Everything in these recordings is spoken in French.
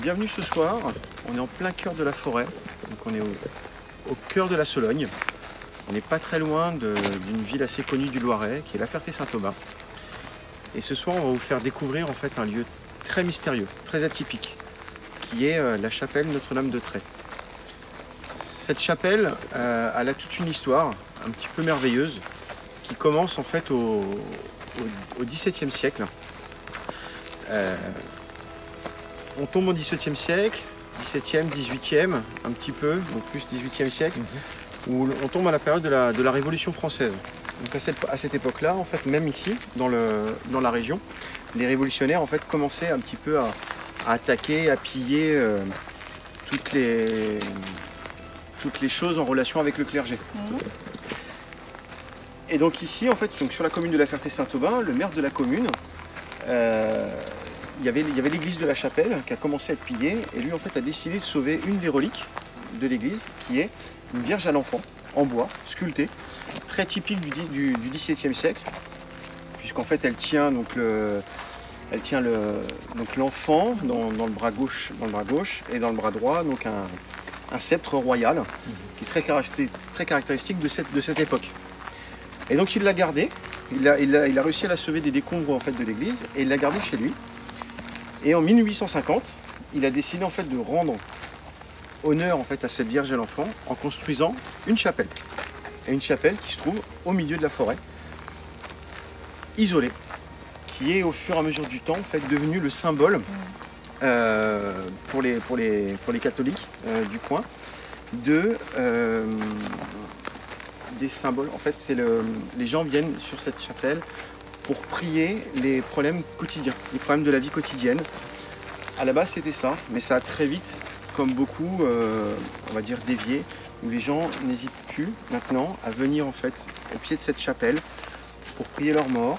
bienvenue ce soir. On est en plein cœur de la forêt, donc on est au cœur de la Sologne. On n'est pas très loin d'une ville assez connue du Loiret, qui est La Ferté-Saint-Thomas. Et ce soir, on va vous faire découvrir en fait un lieu très mystérieux, très atypique, qui est la chapelle Notre-Dame de Tray. Cette chapelle, elle a toute une histoire un petit peu merveilleuse, qui commence en fait au XVIIe siècle. On tombe au XVIIe siècle, XVIIe, XVIIIe, un petit peu, donc plus XVIIIe siècle, où on tombe à la période de la Révolution française. Donc à cette époque-là, en fait, même ici, dans la région, les révolutionnaires en fait commençaient un petit peu à attaquer, à piller toutes les choses en relation avec le clergé. Et donc ici, en fait, donc sur la commune de La Ferté-Saint-Thomas, le maire de la commune, il y avait l'église de la chapelle qui a commencé à être pillée, et lui en fait a décidé de sauver une des reliques de l'église, qui est une Vierge à l'enfant en bois, sculptée, très typique du XVIIe siècle, puisqu'en fait elle tient donc l'enfant dans le bras gauche, et dans le bras droit donc un sceptre royal qui est très caractéristique de cette époque. Et donc il l'a gardé, il a réussi à la sauver des décombres en fait de l'église, et il l'a gardé chez lui. Et en 1850, il a décidé en fait de rendre honneur en fait à cette Vierge à l'enfant en construisant une chapelle. Et une chapelle qui se trouve au milieu de la forêt, isolée, qui est au fur et à mesure du temps en fait devenue le symbole pour les catholiques du coin des symboles. En fait, les gens viennent sur cette chapelle pour prier les problèmes quotidiens, les problèmes de la vie quotidienne. À la base, c'était ça, mais ça a très vite, comme beaucoup, on va dire dévié, où les gens n'hésitent plus maintenant à venir en fait au pied de cette chapelle pour prier leurs morts,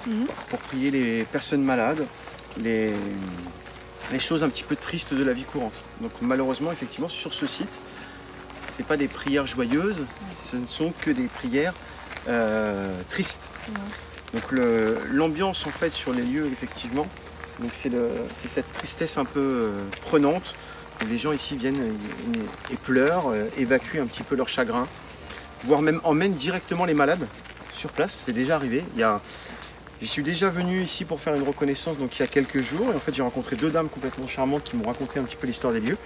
pour prier les personnes malades, les choses un petit peu tristes de la vie courante. Donc malheureusement, effectivement, sur ce site, ce n'est pas des prières joyeuses, ce ne sont que des prières tristes. Donc l'ambiance en fait sur les lieux, effectivement, donc c'est cette tristesse un peu prenante. Les gens ici viennent et pleurent, évacuent un petit peu leur chagrin, voire même emmènent directement les malades sur place. C'est déjà arrivé. J'y suis déjà venu ici pour faire une reconnaissance donc il y a quelques jours, et en fait j'ai rencontré deux dames complètement charmantes qui m'ont raconté un petit peu l'histoire des lieux,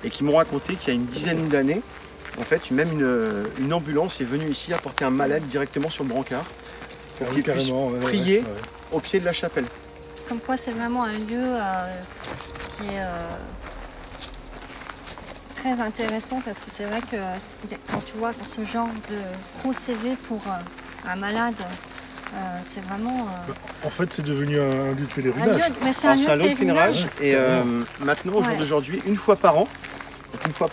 et qui m'ont raconté qu'il y a une dizaine d'années, en fait même une ambulance est venue ici apporter un malade directement sur le brancard pour qu'il puisse prier au pied de la chapelle. Comme quoi c'est vraiment un lieu qui est très intéressant, parce que c'est vrai que quand tu vois ce genre de procédé pour un malade, c'est vraiment... En fait, c'est devenu un lieu de pèlerinage. C'est un lieu de pèlerinage. Et maintenant, au jour d'aujourd'hui, une fois par an,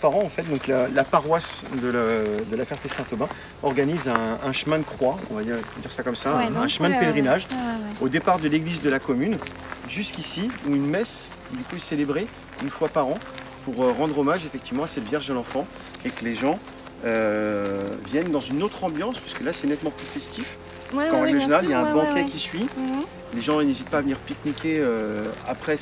en fait, donc la paroisse de la Ferté-Saint-Thomas organise un chemin de croix, on va dire ça comme ça, un chemin de pèlerinage, au départ de l'église de la commune, jusqu'ici, où une messe du coup est célébrée une fois par an pour rendre hommage effectivement à cette Vierge de l'Enfant, et que les gens viennent dans une autre ambiance, puisque là c'est nettement plus festif. En règle générale, il y a un banquet qui suit. Les gens n'hésitent pas à venir pique-niquer après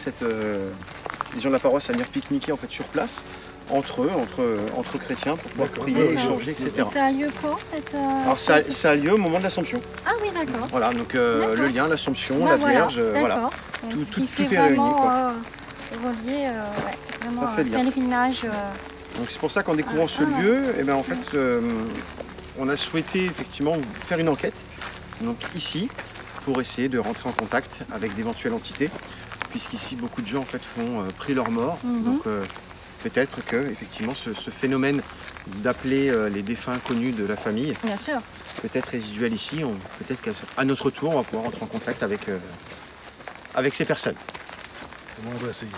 les gens de la paroisse à venir pique-niquer en fait sur place, entre chrétiens, pour pouvoir prier, échanger, etc. Et ça a lieu quand cette... Alors ça a lieu au moment de l'Assomption. Ah oui, d'accord. Voilà, donc le lien, l'Assomption, la Vierge, voilà. Tout est réuni, quoi. Relié, vraiment ça fait lien. Un pèlerinage. Donc c'est pour ça qu'en découvrant ce lieu, eh ben, en fait, on a souhaité effectivement faire une enquête, donc ici, pour essayer de rentrer en contact avec d'éventuelles entités, puisqu'ici beaucoup de gens en fait prient leur mort. Donc peut-être que effectivement ce phénomène d'appeler les défunts connus de la famille, bien sûr, peut-être résiduel ici, peut-être qu'à notre tour on va pouvoir rentrer en contact avec ces personnes. On va essayer.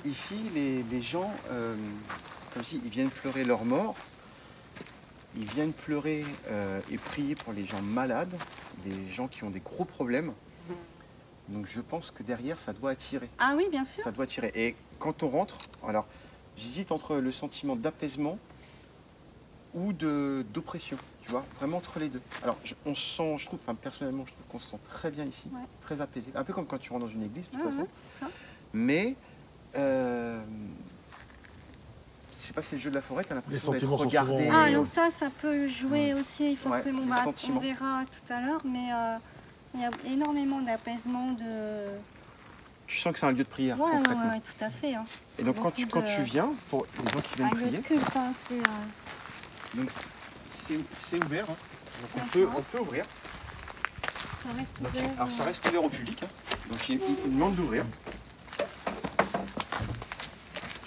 Ici, les gens, comme je dis, ils viennent pleurer leur mort, ils viennent pleurer et prier pour les gens malades, les gens qui ont des gros problèmes. Donc je pense que derrière, ça doit attirer. Ah oui, bien sûr. Ça doit attirer. Et quand on rentre, alors j'hésite entre le sentiment d'apaisement ou d'oppression. Tu vois, vraiment entre les deux. Alors, on se sent, je trouve, enfin, personnellement, je trouve qu'on se sent très bien ici, très apaisé. Un peu comme quand tu rentres dans une église, de toute façon. C'est ça. Mais, je sais pas si le jeu de la forêt, tu as l'impression d'être regardé. Ah, alors ça peut jouer aussi, forcément. On verra tout à l'heure, mais il y a énormément d'apaisement, Tu sens que c'est un lieu de prière, concrètement. Oui, tout à fait. Hein. Et donc, quand tu viens, pour les gens qui viennent prier... Un lieu de culte, hein, donc, c'est ouvert, hein. Donc on peut ouvrir. Ça reste ouvert. Alors ça reste ouvert au public, hein. Donc il demande d'ouvrir.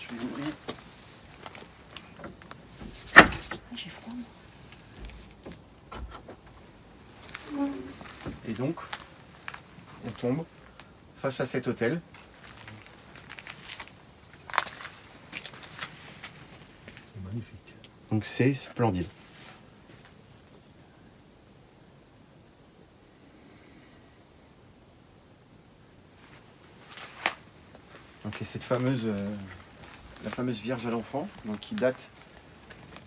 Je vais l'ouvrir. J'ai froid. Et donc, on tombe face à cet hôtel. C'est magnifique. Donc c'est splendide. Donc et cette fameuse, la fameuse Vierge à l'enfant, donc qui date,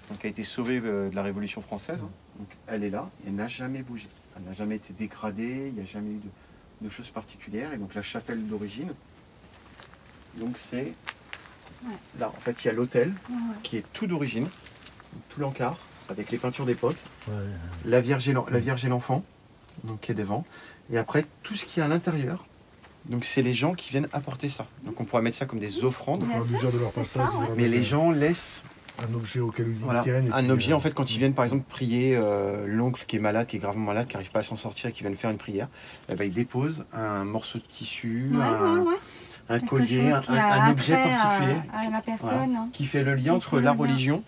donc a été sauvée de la Révolution française. Donc elle est là, et elle n'a jamais bougé. Elle n'a jamais été dégradée, il n'y a jamais eu de choses particulières. Et donc la chapelle d'origine, donc c'est là. En fait, il y a l'hôtel qui est tout d'origine, tout l'encart avec les peintures d'époque, la Vierge et l'enfant, donc qui est devant. Et après tout ce qui est à l'intérieur. Donc c'est les gens qui viennent apporter ça. Donc on pourrait mettre ça comme des offrandes. Au fur et à mesure de leur passage. Mais les gens laissent un objet auquel ils tiennent. Un objet en fait quand ils viennent par exemple prier l'oncle qui est malade, qui est gravement malade, qui n'arrive pas à s'en sortir et qui viennent faire une prière, et ben, ils déposent un morceau de tissu, un collier, un objet particulier à la personne, qui fait le lien entre la religion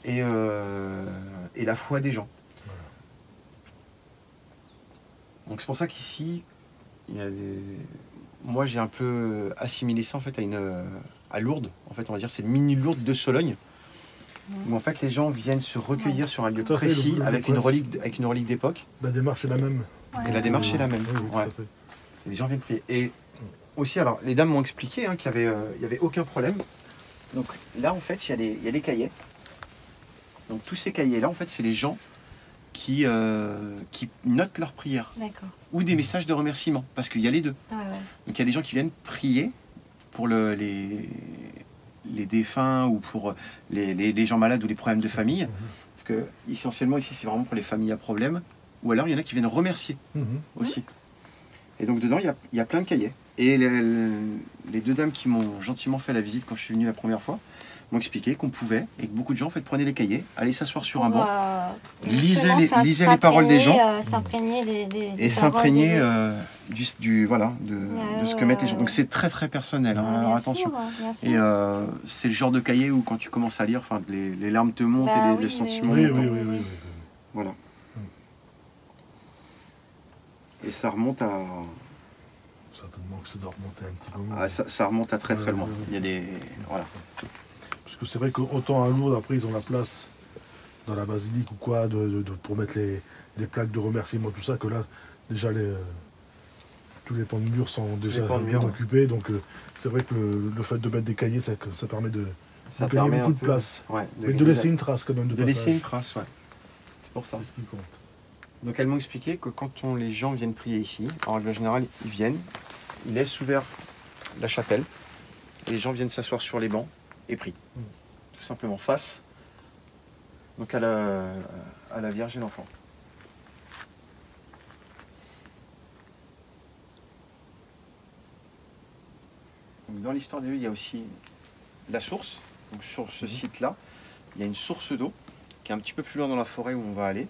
et la foi des gens. Donc c'est pour ça qu'ici, moi j'ai un peu assimilé ça en fait à Lourdes. En fait, on va dire c'est le mini Lourdes de Sologne, où en fait les gens viennent se recueillir sur un lieu précis avec une relique d'époque. La démarche est la même. Et la démarche est la même. Et les gens viennent prier. Et aussi, alors les dames m'ont expliqué qu'il n'y avait aucun problème. Donc là en fait il y a les cahiers. Donc tous ces cahiers là en fait c'est les gens qui notent leurs prières ou des messages de remerciement, parce qu'il y a les deux. Donc il y a des gens qui viennent prier pour les défunts ou pour les gens malades ou les problèmes de famille, parce que essentiellement ici c'est vraiment pour les familles à problème, ou alors il y en a qui viennent remercier aussi. Et donc dedans il y a plein de cahiers. Et les deux dames qui m'ont gentiment fait la visite quand je suis venu la première fois m'ont expliqué qu'on pouvait, et que beaucoup de gens en fait prenaient les cahiers, allaient s'asseoir sur un banc, lisaient les paroles des gens, et s'imprégnaient de ce que mettent les gens. Donc c'est très très personnel, alors attention. Et c'est le genre de cahier où quand tu commences à lire, les larmes te montent et les sentiments montent. Voilà. Et ça remonte à... Certainement que ça doit remonter un petit peu. Ça remonte à très très loin. Il y a des... Voilà. Parce que c'est vrai qu'autant à Lourdes, après, ils ont la place dans la basilique ou quoi, pour mettre les plaques de remerciement, tout ça, que là, déjà, tous les pans de mur sont déjà bien occupés. Donc, c'est vrai que le fait de mettre des cahiers, ça permet de gagner beaucoup de place. Mais de laisser une trace, quand même, de laisser une trace, C'est pour ça. C'est ce qui compte. Donc, elles m'ont expliqué que quand les gens viennent prier ici, en règle générale, ils viennent, ils laissent ouvert la chapelle, et les gens viennent s'asseoir sur les bancs et prient. Tout simplement face donc à la Vierge et l'enfant. Dans l'histoire de Dieu, il y a aussi la source. Donc sur ce site-là, il y a une source d'eau qui est un petit peu plus loin dans la forêt où on va aller,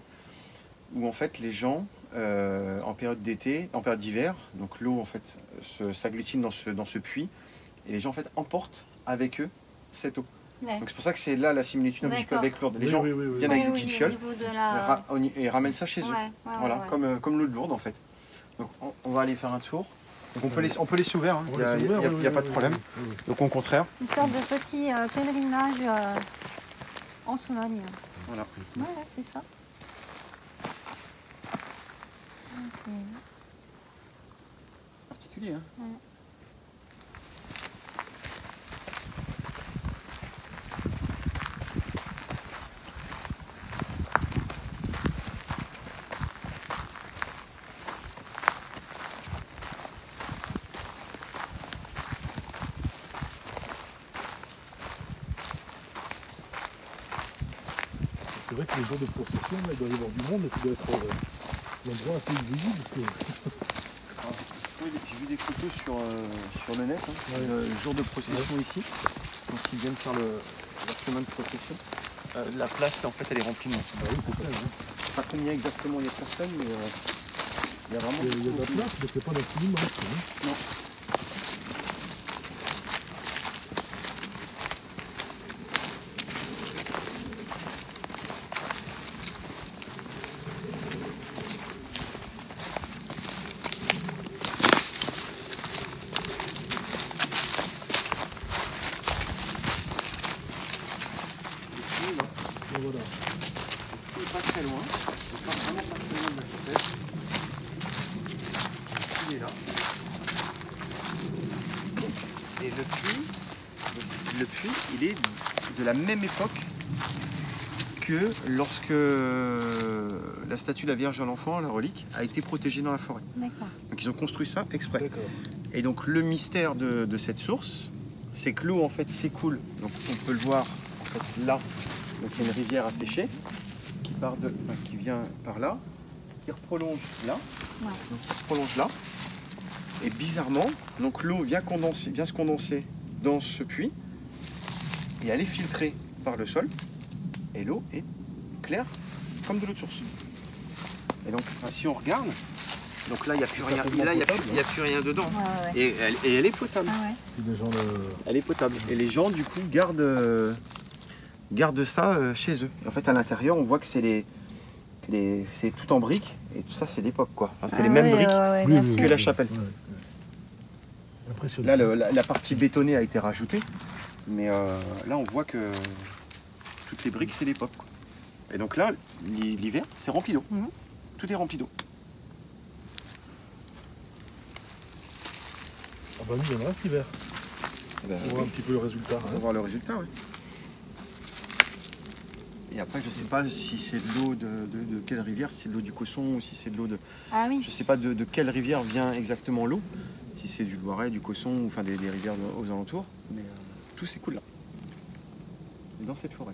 où en fait les gens, en période d'été, en période d'hiver, donc l'eau en fait s'agglutine dans ce puits, et les gens en fait emportent avec eux cette eau. Donc c'est pour ça que c'est là la similitude un petit peu avec Lourdes. Les gens viennent avec des petites fioles et ramènent ça chez eux. Voilà, comme l'eau de Lourdes en fait. Donc on va aller faire un tour. Donc on peut laisser ouvert, il n'y a pas de problème. Donc au contraire. Une sorte de petit pèlerinage en Sologne. Voilà. C'est ça. C'est particulier, hein. que les jours de procession, là, il doit y avoir du monde, mais ça doit être l'endroit assez visible. Oui, j'ai vu des photos sur le net, hein, le jour de procession ici, donc ils viennent faire leur chemin de procession. La place, là, en fait, elle est remplie de monde. Ah oui, c'est ça. Hein. Je sais pas combien exactement il y a de personnes, mais il y a vraiment... Il y a de la place, mais c'est pas d'infiniment. Hein. Non. Et voilà. Pas très loin, vraiment pas très loin de la chapelle. Il est là. Et le puits, il est de la même époque que lorsque la statue de la Vierge à l'Enfant, la relique, a été protégée dans la forêt. D'accord. Donc ils ont construit ça exprès. D'accord. Et donc le mystère de cette source, c'est que l'eau en fait s'écoule. Donc on peut le voir en fait là. Donc il y a une rivière asséchée qui vient par là, qui prolonge là, Ouais. donc qui prolonge là. Et bizarrement, donc l'eau vient se condenser dans ce puits et elle est filtrée par le sol. Et l'eau est claire comme de l'eau de source. Et donc si on regarde, donc là il n'y a plus rien, là il n'y a plus rien dedans. Ouais, ouais. Et elle est potable. Ah ouais. Si les gens Elle est potable. Et les gens du coup gardent ça chez eux. Et en fait à l'intérieur on voit que c'est c'est tout en briques et tout ça c'est d'époque quoi. Enfin, c'est les mêmes briques ouais, Oui, bien oui, sûr. que la chapelle. Ouais. Impressionnant. Là la partie bétonnée a été rajoutée, mais là on voit que toutes les briques c'est d'époque. Quoi. Et donc là l'hiver c'est rempli d'eau. Mhm. Tout est rempli d'eau. Ah bah oui, il y en a cet hiver. Eh ben, On voit un petit peu le résultat. on va Hein. voir le résultat. Ouais. Et après je sais pas si c'est de l'eau de quelle rivière, si c'est de l'eau du Cosson ou si c'est de l'eau de... Ah oui. Je sais pas de quelle rivière vient exactement l'eau, si c'est du Loiret, du Cosson, ou enfin des rivières aux alentours, mais tout s'écoule là, et dans cette forêt.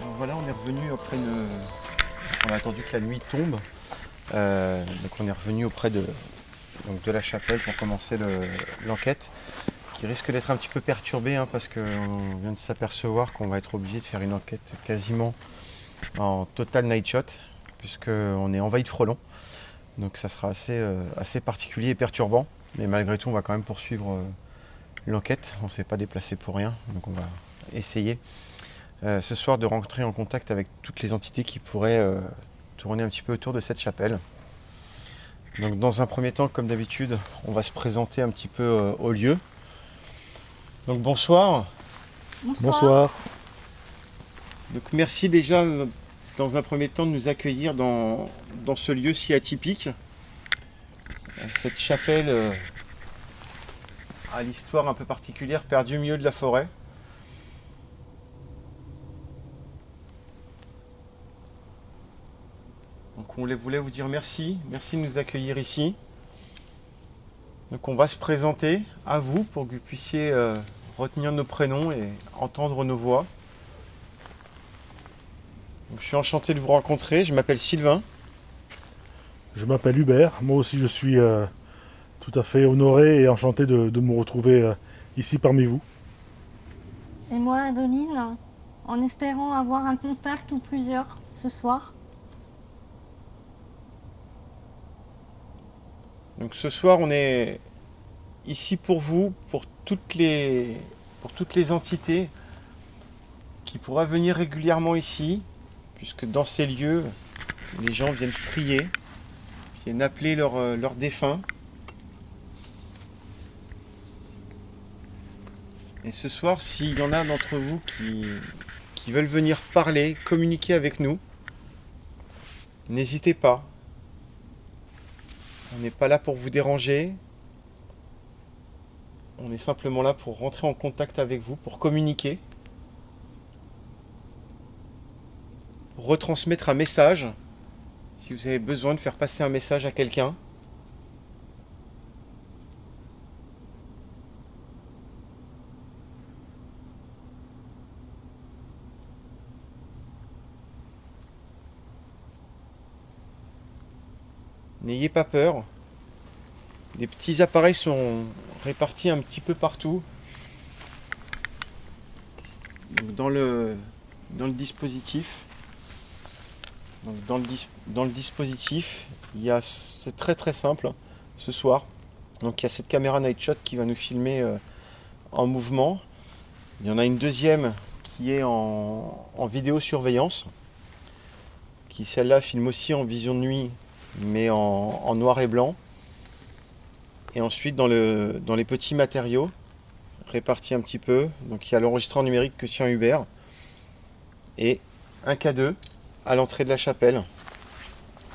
Alors voilà, on est revenu auprès de... On a attendu que la nuit tombe, donc on est revenu auprès de la chapelle pour commencer l'enquête, qui risque d'être un petit peu perturbée hein, parce qu'on vient de s'apercevoir qu'on va être obligé de faire une enquête quasiment en total night shot, puisqu'on est envahi de frelons. Donc ça sera assez particulier et perturbant, mais malgré tout on va quand même poursuivre l'enquête. On ne s'est pas déplacé pour rien, donc on va essayer ce soir de rentrer en contact avec toutes les entités qui pourraient tourner un petit peu autour de cette chapelle. Donc dans un premier temps, comme d'habitude, on va se présenter un petit peu au lieu. Donc bonsoir. Bonsoir. Donc merci déjà dans un premier temps de nous accueillir dans ce lieu si atypique. Cette chapelle a l'histoire un peu particulière, perdue au milieu de la forêt. Donc on voulait vous dire merci de nous accueillir ici. Donc on va se présenter à vous pour que vous puissiez retenir nos prénoms et entendre nos voix. Donc, je suis enchanté de vous rencontrer, je m'appelle Sylvain. Je m'appelle Hubert. Moi aussi, je suis tout à fait honoré et enchanté de me retrouver ici parmi vous. Et moi, Adeline, en espérant avoir un contact ou plusieurs ce soir. Donc ce soir, on est ici pour vous, pour toutes les entités qui pourraient venir régulièrement ici, puisque dans ces lieux, les gens viennent prier, viennent appeler leurs défunts. Et ce soir, s'il y en a d'entre vous qui veulent venir parler, communiquer avec nous, n'hésitez pas. On n'est pas là pour vous déranger. On est simplement là pour rentrer en contact avec vous, pour communiquer, pour retransmettre un message. Si vous avez besoin de faire passer un message à quelqu'un. N'ayez pas peur. Des petits appareils sont répartis un petit peu partout. Donc dans le dispositif. Donc dans le dispositif, c'est très simple ce soir. Donc il y a cette caméra Night Shot qui va nous filmer en mouvement. Il y en a une deuxième qui est en vidéosurveillance, qui celle-là filme aussi en vision de nuit, mais en noir et blanc. Et ensuite dans les petits matériaux répartis un petit peu, donc il y a l'enregistreur numérique que tient Hubert et un K2 à l'entrée de la chapelle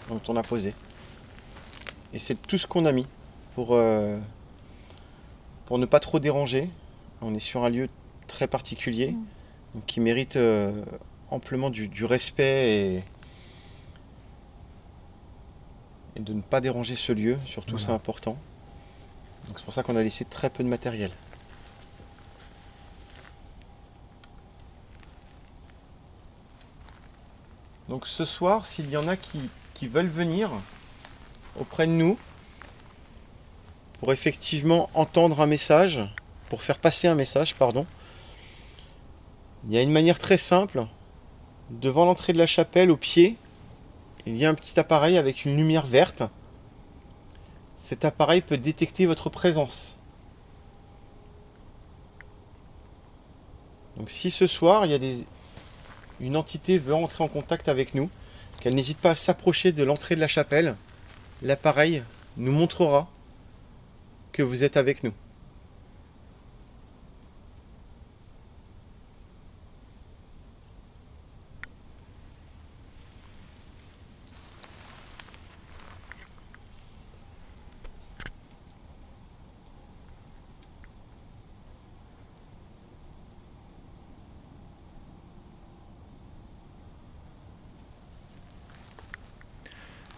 dont on a posé. Et c'est tout ce qu'on a mis pour ne pas trop déranger. On est sur un lieu très particulier donc qui mérite amplement du respect et de ne pas déranger ce lieu, surtout voilà. C'est important. Donc c'est pour ça qu'on a laissé très peu de matériel. Donc ce soir, s'il y en a qui veulent venir auprès de nous pour effectivement entendre un message, pour faire passer un message, pardon, il y a une manière très simple. Devant l'entrée de la chapelle, au pied, il y a un petit appareil avec une lumière verte. Cet appareil peut détecter votre présence. Donc si ce soir, il y a une entité veut entrer en contact avec nous, qu'elle n'hésite pas à s'approcher de l'entrée de la chapelle, l'appareil nous montrera que vous êtes avec nous.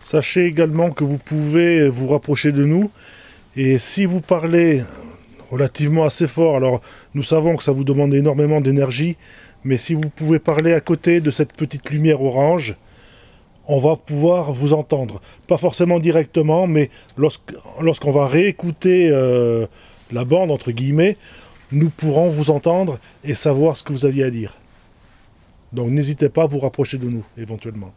Sachez également que vous pouvez vous rapprocher de nous et si vous parlez relativement assez fort, alors nous savons que ça vous demande énormément d'énergie, mais si vous pouvez parler à côté de cette petite lumière orange, on va pouvoir vous entendre. Pas forcément directement, mais lorsqu'on va réécouter la bande, entre guillemets, nous pourrons vous entendre et savoir ce que vous aviez à dire. Donc n'hésitez pas à vous rapprocher de nous, éventuellement.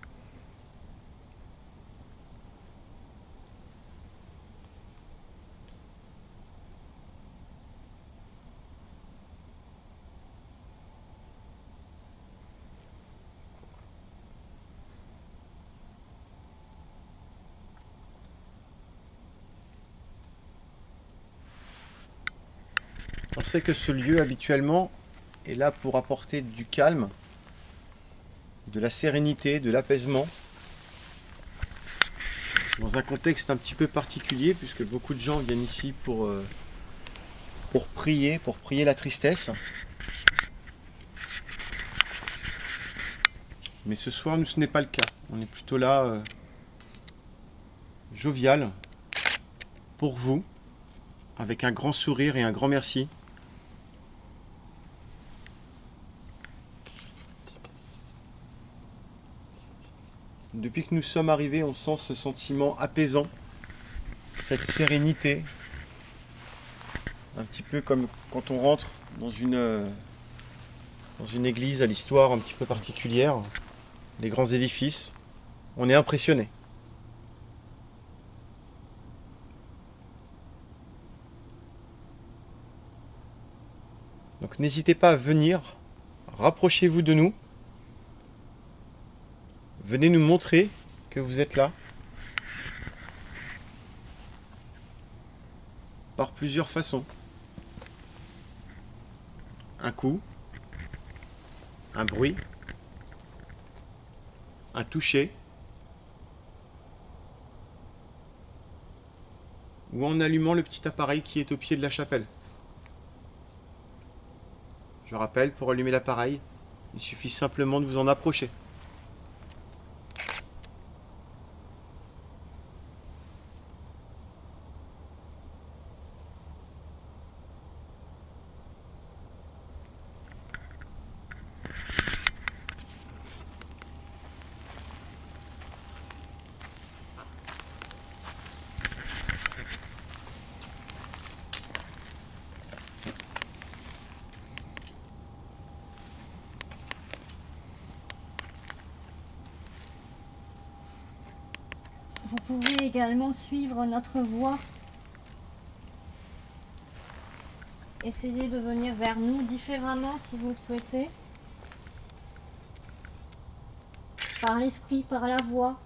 On sait que ce lieu habituellement est là pour apporter du calme, de la sérénité, de l'apaisement. Dans un contexte un petit peu particulier, puisque beaucoup de gens viennent ici pour prier la tristesse. Mais ce soir, nous, ce n'est pas le cas. On est plutôt là, jovial, pour vous, avec un grand sourire et un grand merci. Depuis que nous sommes arrivés, on sent ce sentiment apaisant, cette sérénité, un petit peu comme quand on rentre dans une église à l'histoire un petit peu particulière, les grands édifices, on est impressionné. Donc n'hésitez pas à venir, rapprochez-vous de nous. Venez nous montrer que vous êtes là. Par plusieurs façons. Un coup, un bruit, un toucher, ou en allumant le petit appareil qui est au pied de la chapelle. Je rappelle, pour allumer l'appareil, il suffit simplement de vous en approcher. Vous pouvez également suivre notre voie. Essayez de venir vers nous différemment si vous le souhaitez. Par l'esprit, par la voix.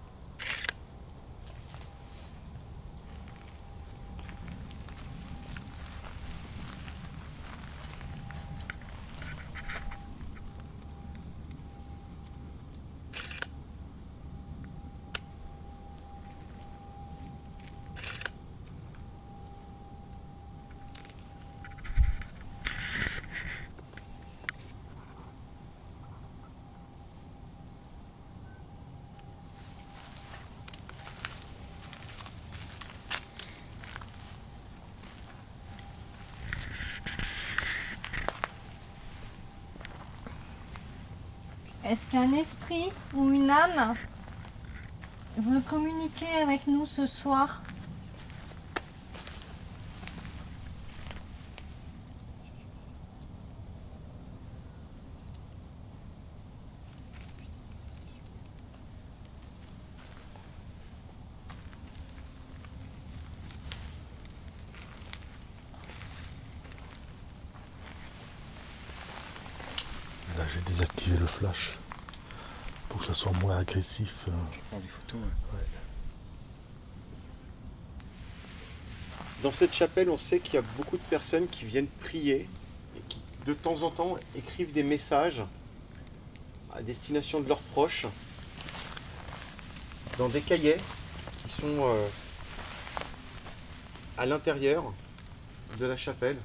Est-ce qu'un esprit ou une âme veut communiquer avec nous ce soir? Là, j'ai désactivé le flash pour que ça soit moins agressif. Je prends des photos. Ouais. Ouais. Dans cette chapelle, on sait qu'il y a beaucoup de personnes qui viennent prier et qui, de temps en temps, écrivent des messages à destination de leurs proches dans des cahiers qui sont à l'intérieur de la chapelle.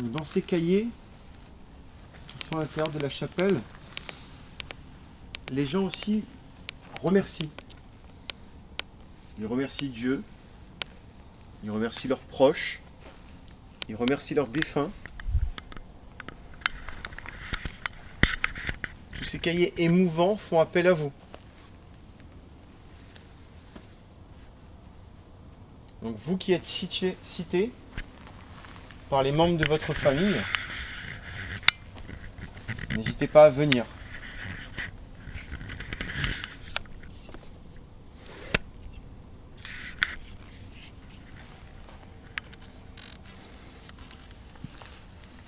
Dans ces cahiers qui sont à l'intérieur de la chapelle, les gens aussi remercient. Ils remercient Dieu, ils remercient leurs proches, ils remercient leurs défunts. Tous ces cahiers émouvants font appel à vous. Donc vous qui êtes cités par les membres de votre famille, n'hésitez pas à venir.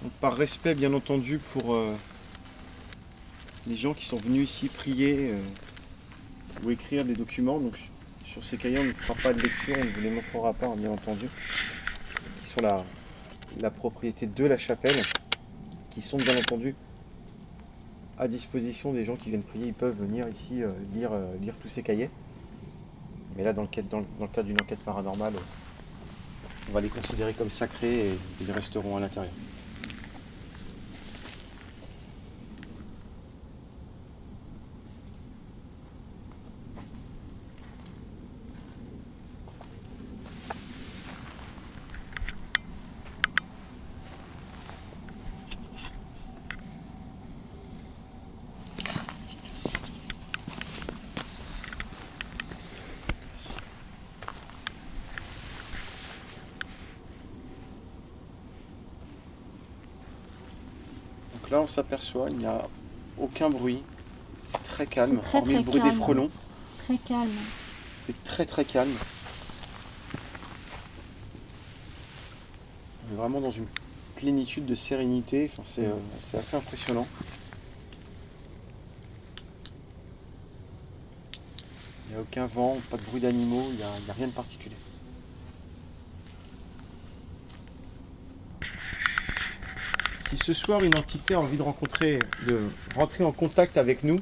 Donc par respect bien entendu pour les gens qui sont venus ici prier ou écrire des documents. Donc sur ces cahiers on ne fera pas de lecture, on ne vous les montrera pas bien entendu, qui sont la propriété de la chapelle, qui sont bien entendu à disposition des gens qui viennent prier. Ils peuvent venir ici lire tous ces cahiers. Mais là dans le cadre d'une enquête paranormale, on va les considérer comme sacrés et ils resteront à l'intérieur. Donc là on s'aperçoit, il n'y a aucun bruit, c'est très calme, hormis le bruit des frelons. Très calme. C'est très très calme. On est vraiment dans une plénitude de sérénité, enfin, c'est assez impressionnant. Il n'y a aucun vent, pas de bruit d'animaux, il n'y a rien de particulier. Si ce soir une entité a envie de rentrer en contact avec nous,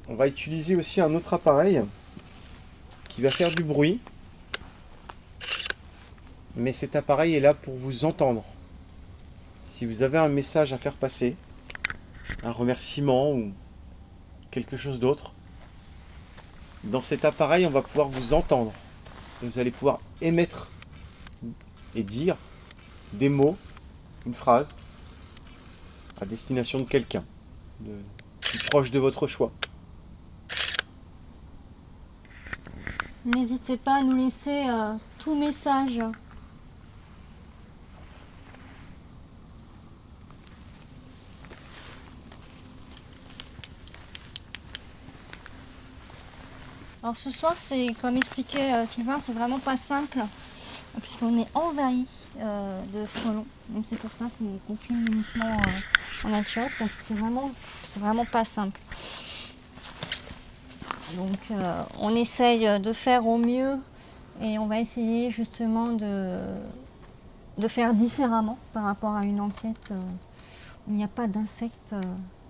on va utiliser aussi un autre appareil qui va faire du bruit. Mais cet appareil est là pour vous entendre. Si vous avez un message à faire passer, un remerciement ou quelque chose d'autre, dans cet appareil on va pouvoir vous entendre. Vous allez pouvoir émettre et dire des mots, une phrase à destination de quelqu'un, plus proche de votre choix. N'hésitez pas à nous laisser tout message. Alors ce soir, c'est comme expliquait Sylvain, c'est vraiment pas simple, puisqu'on est envahi de frelons. Donc c'est pour ça qu'on filme uniquement en headshot, parce que c'est vraiment pas simple. Donc on essaye de faire au mieux et on va essayer justement de faire différemment par rapport à une enquête où il n'y a pas d'insectes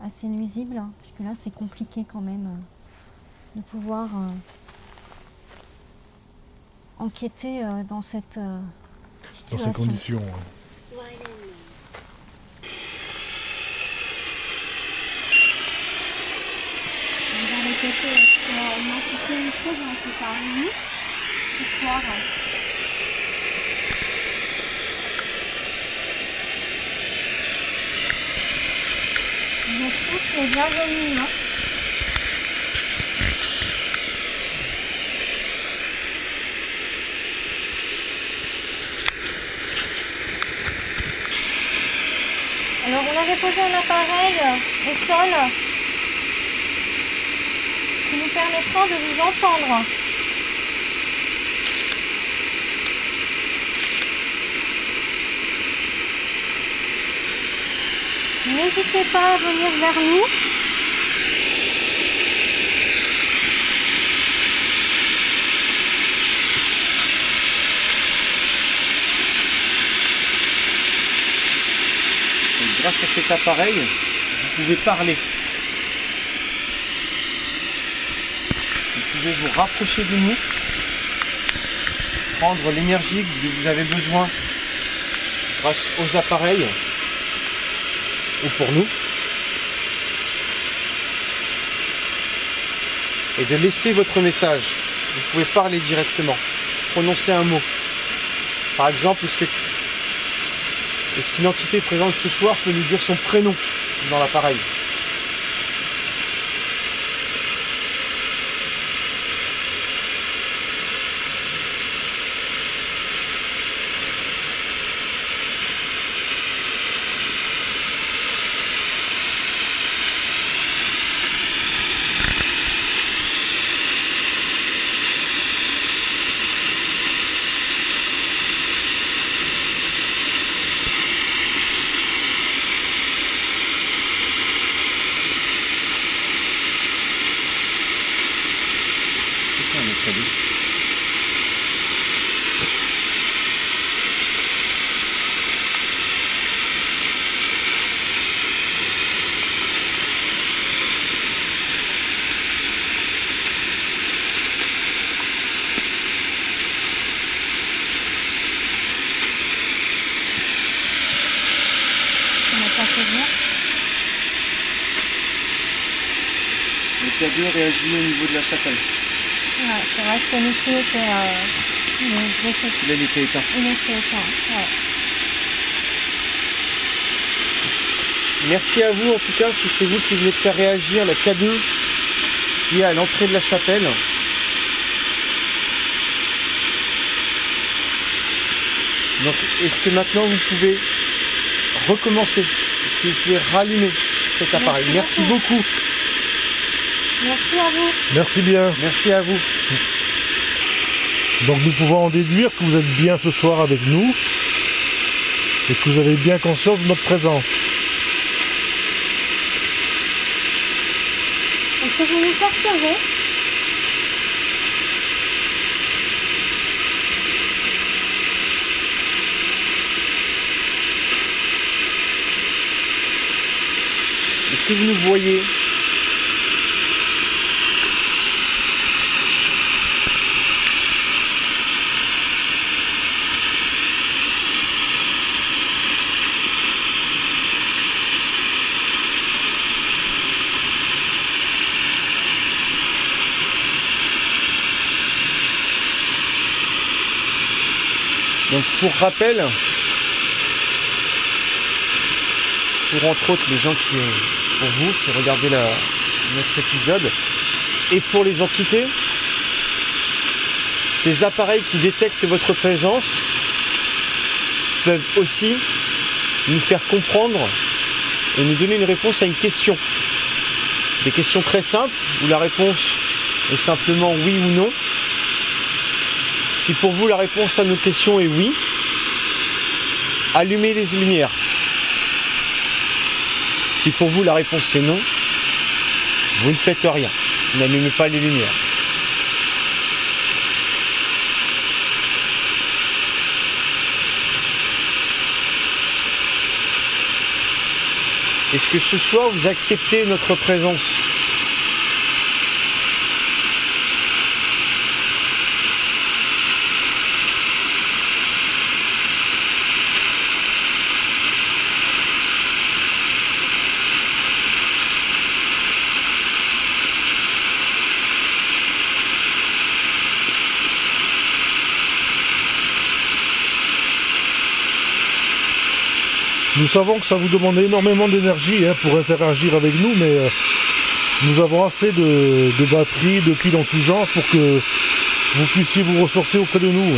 assez nuisibles, hein, puisque là c'est compliqué quand même de pouvoir enquêter dans cette situation. Dans ces conditions. Ouais. On va répéter qu'on a quitté une présence, c'est à nous ce soir. Vous êtes tous les bienvenus. Hein. Alors on avait posé un appareil au sol qui nous permettra de vous entendre. N'hésitez pas à venir vers nous. Grâce à cet appareil, vous pouvez parler. Vous pouvez vous rapprocher de nous, prendre l'énergie que vous avez besoin grâce aux appareils ou pour nous, et de laisser votre message. Vous pouvez parler directement, prononcer un mot. Par exemple, est-ce qu'une entité présente ce soir peut nous dire son prénom dans l'appareil? réagir à notre cadeau. Comment ça fait bien? Le cadeau réagit au niveau de la chapelle. Ouais, c'est vrai que celui-ci était défectueux. Celui-là, il était éteint. Il était éteint, ouais. Merci à vous en tout cas si c'est vous qui venez de faire réagir le cadeau qui est à l'entrée de la chapelle. Donc est-ce que maintenant vous pouvez recommencer? Est-ce que vous pouvez rallumer cet appareil? Merci beaucoup. Merci à vous. Merci bien. Merci à vous. Donc nous pouvons en déduire que vous êtes bien ce soir avec nous et que vous avez bien conscience de notre présence. Est-ce que vous nous percevez? Est-ce que vous nous voyez? Donc pour rappel, pour entre autres les gens pour vous qui regardez notre épisode, et pour les entités, ces appareils qui détectent votre présence peuvent aussi nous faire comprendre et nous donner une réponse à une question. Des questions très simples où la réponse est simplement oui ou non. Si pour vous la réponse à nos questions est oui, allumez les lumières. Si pour vous la réponse est non, vous ne faites rien. N'allumez pas les lumières. Est-ce que ce soir vous acceptez notre présence ? Nous savons que ça vous demande énormément d'énergie pour interagir avec nous, mais nous avons assez de batteries, de piles en tout genre pour que vous puissiez vous ressourcer auprès de nous.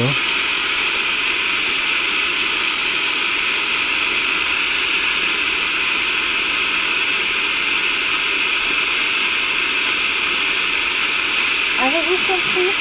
Avez-vous compris?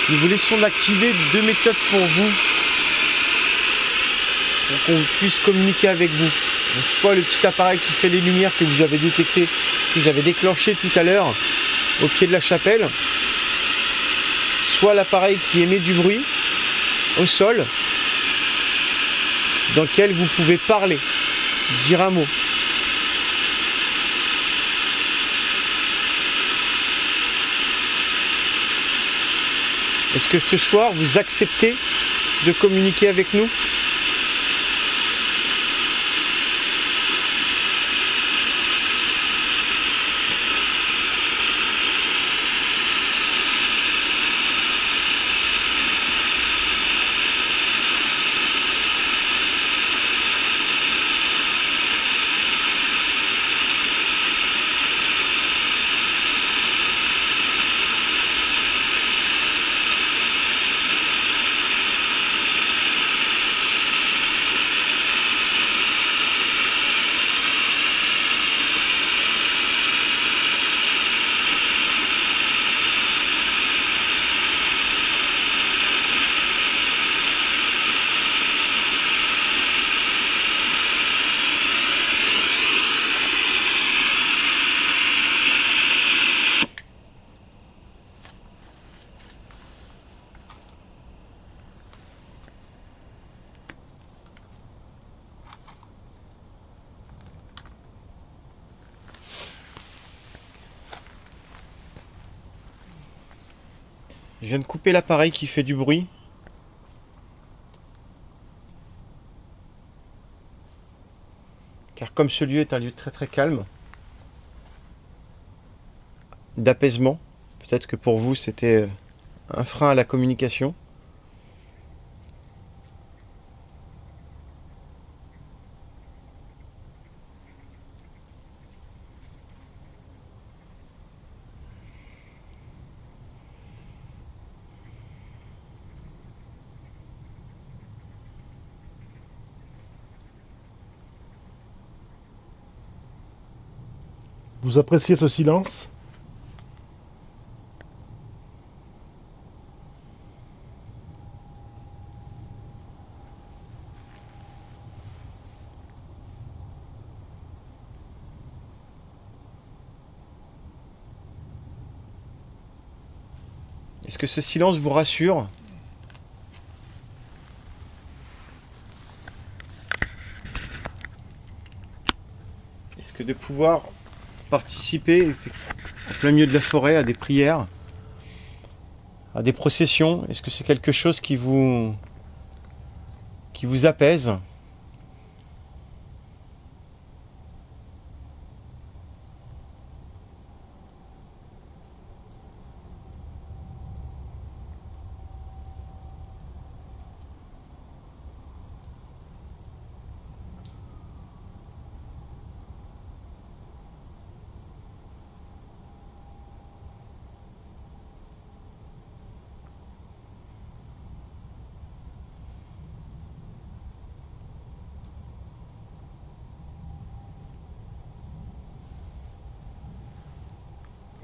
Nous vous laissons d'activer 2 méthodes pour vous, pour qu'on puisse communiquer avec vous. Donc, soit le petit appareil qui fait les lumières que vous avez détecté, que vous avez déclenché tout à l'heure au pied de la chapelle, soit l'appareil qui émet du bruit au sol, dans lequel vous pouvez parler, dire un mot. Est-ce que ce soir, vous acceptez de communiquer avec nous ? Je viens de couper l'appareil qui fait du bruit. Car comme ce lieu est un lieu très très calme, d'apaisement, peut-être que pour vous c'était un frein à la communication. Vous appréciez ce silence? Est-ce que ce silence vous rassure? Est-ce que de pouvoir participer en plein milieu de la forêt à des prières, à des processions, est-ce que c'est quelque chose qui vous apaise?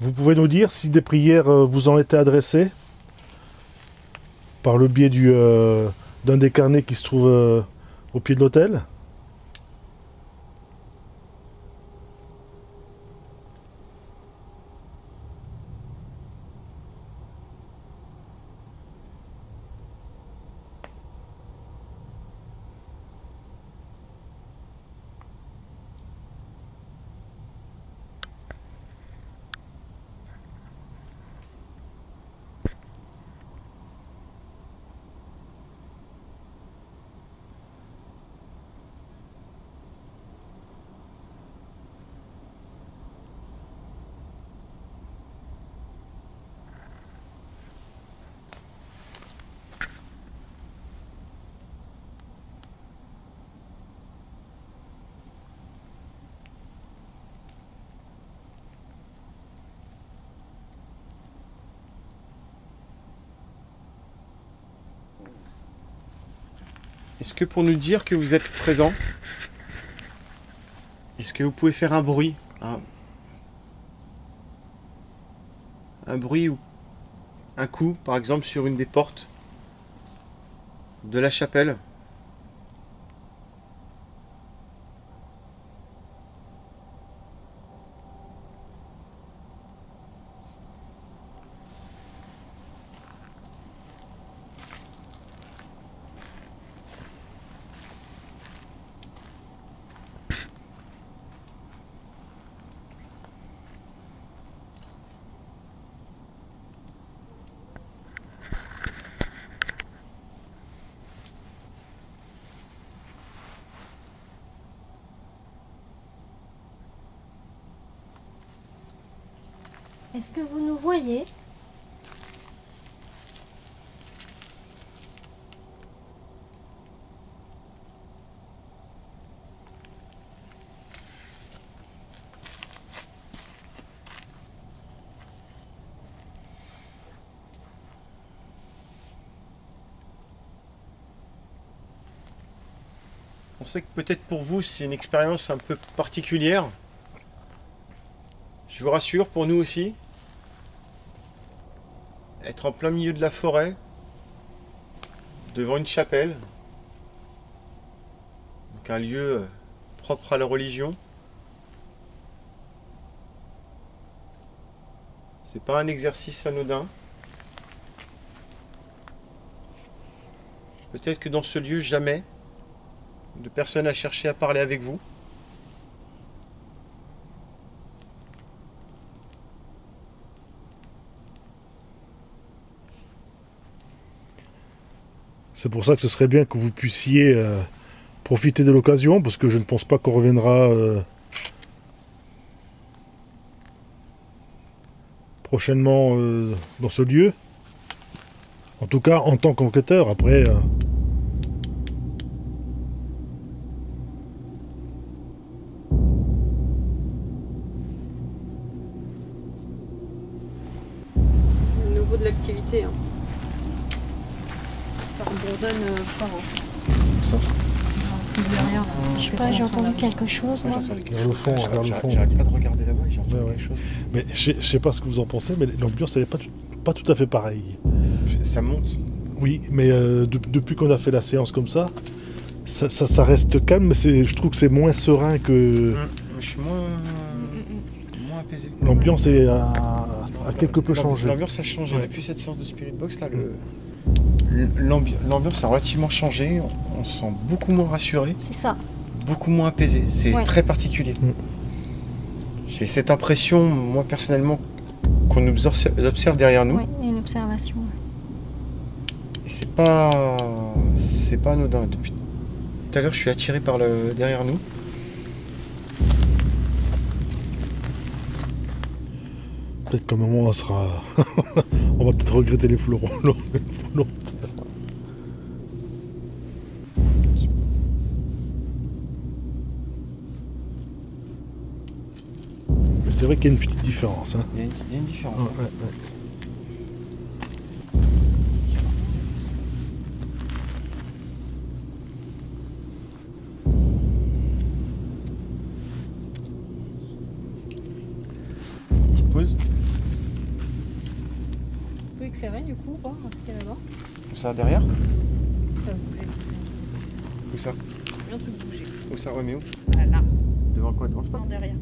Vous pouvez nous dire si des prières vous ont été adressées par le biais d'un des carnets qui se trouve au pied de l'autel? Est-ce que pour nous dire que vous êtes présent, est-ce que vous pouvez faire un bruit, un bruit ou un coup, par exemple, sur une des portes de la chapelle? Est-ce que vous nous voyez? On sait que peut-être pour vous c'est une expérience un peu particulière. Je vous rassure, pour nous aussi, être en plein milieu de la forêt, devant une chapelle, donc un lieu propre à la religion, c'est pas un exercice anodin. Peut-être que dans ce lieu, jamais de personne n'a cherché à parler avec vous. C'est pour ça que ce serait bien que vous puissiez profiter de l'occasion, parce que je ne pense pas qu'on reviendra prochainement dans ce lieu. En tout cas, en tant qu'enquêteur, après... Au niveau de l'activité, hein. Ça bourdonne fort. Hein. Ça. Derrière, Je sais pas, j'ai entendu quelque chose, moi. Vers le fond, vers le fond. J'arrête pas de regarder là-bas, j'ai entendu Ouais, ouais. quelque chose. Mais je sais pas ce que vous en pensez, mais l'ambiance elle n'est pas tout à fait pareille. Ça monte. Oui, mais depuis qu'on a fait la séance comme ça reste calme, mais je trouve que c'est moins serein que... Je suis moins apaisé. L'ambiance a quelque peu changé. L'ambiance a changé. Ouais. Depuis cette séance de Spirit Box, là, l'ambiance a relativement changé. On se sent beaucoup moins rassuré, C'est ça. beaucoup moins apaisé. C'est Ouais. très particulier. J'ai cette impression, moi personnellement, qu'on nous observe derrière nous. Oui, une observation. Et c'est pas anodin. Depuis tout à l'heure, je suis attiré par le derrière nous. Peut-être qu'à un moment on sera... on va peut-être regretter les fleurons. Mais c'est vrai qu'il y a une petite différence. Hein. Il y a une différence. Ouais, ouais. Petite pause. Vous pouvez éclairer du coup, voir ce qu'il y a là-bas. Comme ça, derrière. Ça a bougé. Où ça? Il y a un truc bougé. Où ça? Ouais, mais où? Ah, là. Devant quoi? Devant le spot? Non, derrière.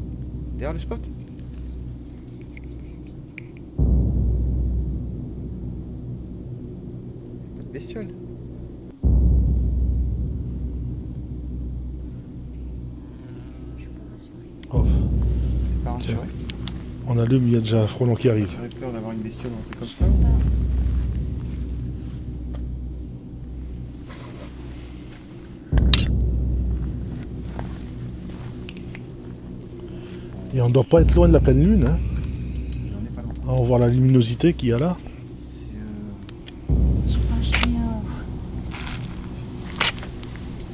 Derrière le spot? Pas de bestiole. Je suis pas rassurée. Oh, T'es pas rassuré? on allume, il y a déjà un frelon qui arrive. J'aurais peur d'avoir une bestiole ou un truc comme Je ça. sais pas. Et on ne doit pas être loin de la pleine lune. Hein. J'en ai pas loin. On va voir la luminosité qu'il y a là. C'est Je sais pas,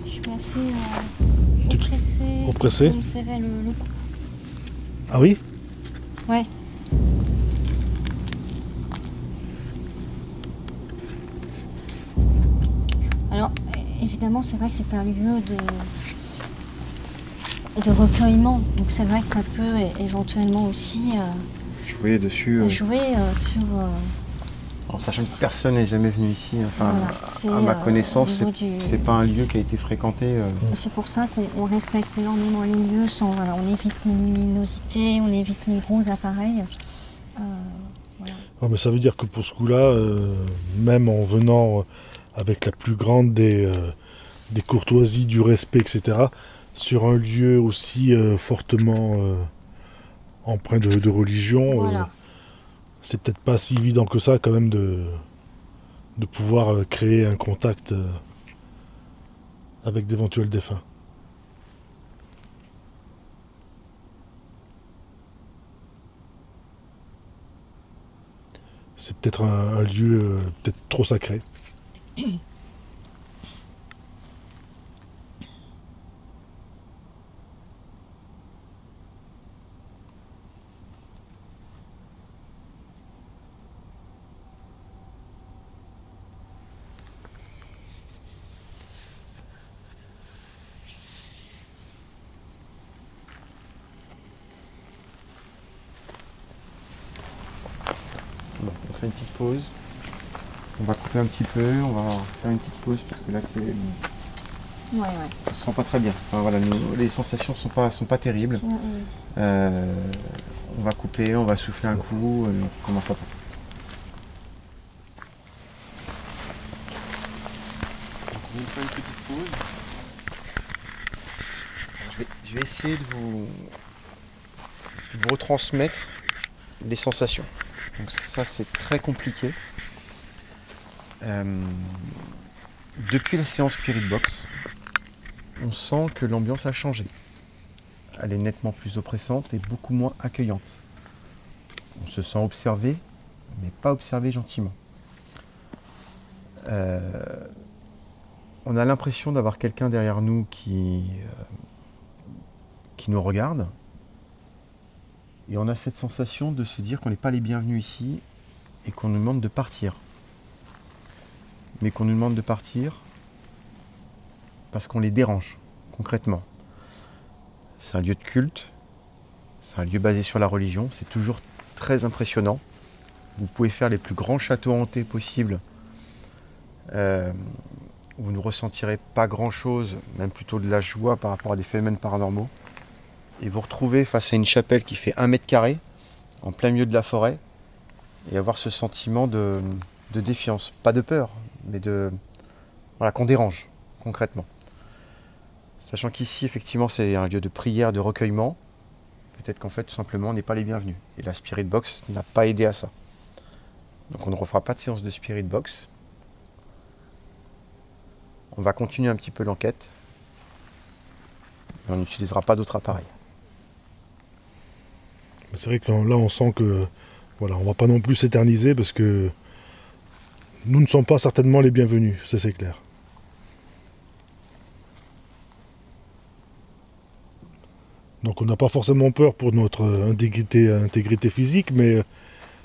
je suis assez oppressée. oppressée On me serrait le cou. Ah oui? Ouais. Alors, évidemment, c'est vrai que c'est un lieu de recueillement. Donc c'est vrai que ça peut éventuellement aussi jouer dessus. jouer sur... En sachant que personne n'est jamais venu ici. Enfin, Voilà, c'est, à ma au connaissance, niveau c'est pas un lieu qui a été fréquenté. C'est pour ça qu'on respecte énormément les lieux, voilà, on évite les luminosités, on évite les gros appareils. Voilà. Non, mais ça veut dire que pour ce coup-là, même en venant avec la plus grande des courtoisies, du respect, etc., sur un lieu aussi fortement empreint de religion, Voilà. c'est peut-être pas si évident que ça quand même de pouvoir créer un contact avec d'éventuels défunts. C'est peut-être un lieu peut-être trop sacré. Bon, on fait une petite pause. On va couper un petit peu, on va faire une petite pause parce que là c'est. Ouais, ouais. On se sent pas très bien. Enfin, voilà, les sensations sont pas terribles. On va couper, on va souffler un coup, et on commence après. Donc, on va faire une petite pause. Je vais essayer de vous retransmettre les sensations. Donc ça c'est très compliqué. depuis la séance Spirit Box, on sent que l'ambiance a changé. Elle est nettement plus oppressante et beaucoup moins accueillante. On se sent observé, mais pas observé gentiment. On a l'impression d'avoir quelqu'un derrière nous qui nous regarde. Et on a cette sensation de se dire qu'on n'est pas les bienvenus ici et qu'on nous demande de partir. Mais qu'on nous demande de partir parce qu'on les dérange, concrètement. C'est un lieu de culte, c'est un lieu basé sur la religion, c'est toujours très impressionnant. Vous pouvez faire les plus grands châteaux hantés possibles. Vous ne ressentirez pas grand-chose, même plutôt de la joie par rapport à des phénomènes paranormaux. Et vous retrouvez face à une chapelle qui fait 1 mètre carré, en plein milieu de la forêt, et avoir ce sentiment de défiance, pas de peur, mais voilà, qu'on dérange, concrètement. Sachant qu'ici, effectivement, c'est un lieu de prière, de recueillement, peut-être qu'en fait, tout simplement, on n'est pas les bienvenus. Et la Spirit Box n'a pas aidé à ça. Donc on ne refera pas de séance de Spirit Box. On va continuer un petit peu l'enquête, mais on n'utilisera pas d'autres appareils. C'est vrai que là, on sent que voilà, on va pas non plus s'éterniser parce que nous ne sommes pas certainement les bienvenus, ça c'est clair. Donc on n'a pas forcément peur pour notre intégrité physique, mais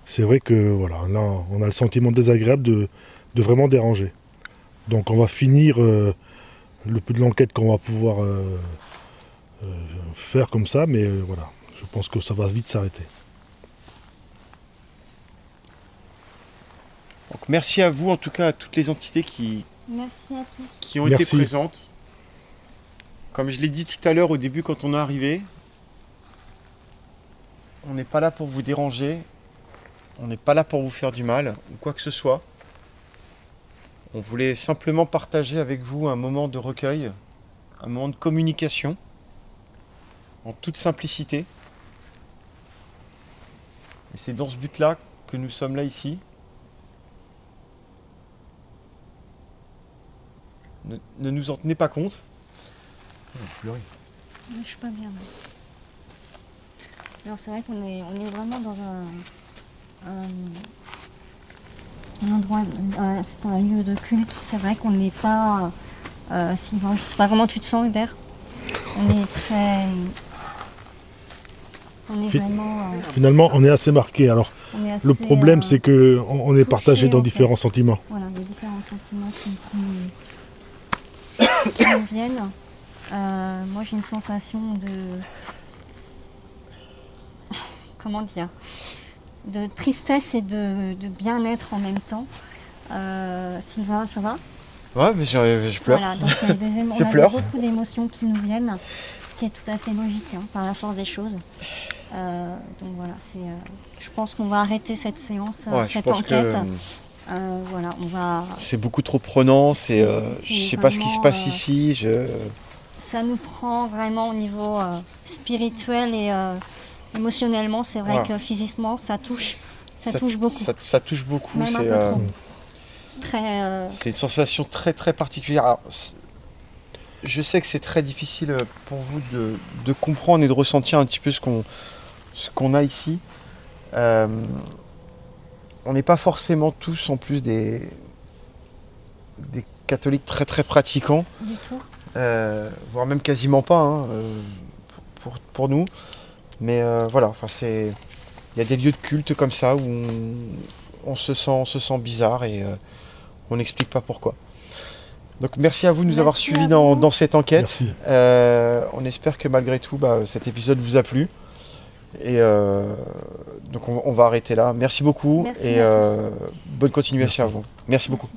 c'est vrai que voilà, là on a le sentiment désagréable de vraiment déranger. Donc on va finir le peu de l'enquête qu'on va pouvoir faire comme ça, mais voilà, je pense que ça va vite s'arrêter. Donc merci à vous, en tout cas à toutes les entités Merci à tous. qui ont été présentes. Comme je l'ai dit tout à l'heure au début quand on est arrivé, on n'est pas là pour vous déranger, on n'est pas là pour vous faire du mal ou quoi que ce soit. On voulait simplement partager avec vous un moment de recueil, un moment de communication, en toute simplicité. Et c'est dans ce but-là que nous sommes là ici. Ne nous en tenez pas compte. Je suis pas bien. Alors c'est vrai qu'on est vraiment dans un endroit, c'est un lieu de culte. C'est vrai qu'on n'est pas. Sylvain, je sais pas comment tu te sens, Hubert. On est très. On est vraiment. Finalement, on est assez marqué. Alors, le problème, c'est que on est partagé dans différents sentiments. Voilà, il y a différents sentiments qui nous viennent. Moi, j'ai une sensation de. Comment dire, de tristesse et de bien-être en même temps. Sylvain, ça va? Ouais, mais je pleure. Voilà, donc on a beaucoup d'émotions qui nous viennent, ce qui est tout à fait logique, hein, par la force des choses. Donc voilà, je pense qu'on va arrêter cette séance, cette enquête. Voilà, on va. C'est beaucoup trop prenant. Je sais pas ce qui se passe ici. Ça nous prend vraiment au niveau spirituel et émotionnellement. C'est vrai que physiquement, ça touche beaucoup. Ça touche beaucoup. C'est une sensation très très particulière. Alors, je sais que c'est très difficile pour vous de comprendre et de ressentir un petit peu ce qu'on a ici. On n'est pas forcément tous en plus des catholiques très très pratiquants. Du tout. Voire même quasiment pas hein, pour nous. Mais voilà, il y a des lieux de culte comme ça où on se sent bizarre et on n'explique pas pourquoi. Donc merci à vous de nous avoir suivis dans cette enquête. On espère que malgré tout, cet épisode vous a plu. Et donc on va arrêter là. Merci beaucoup et bonne continuation à vous. Merci beaucoup.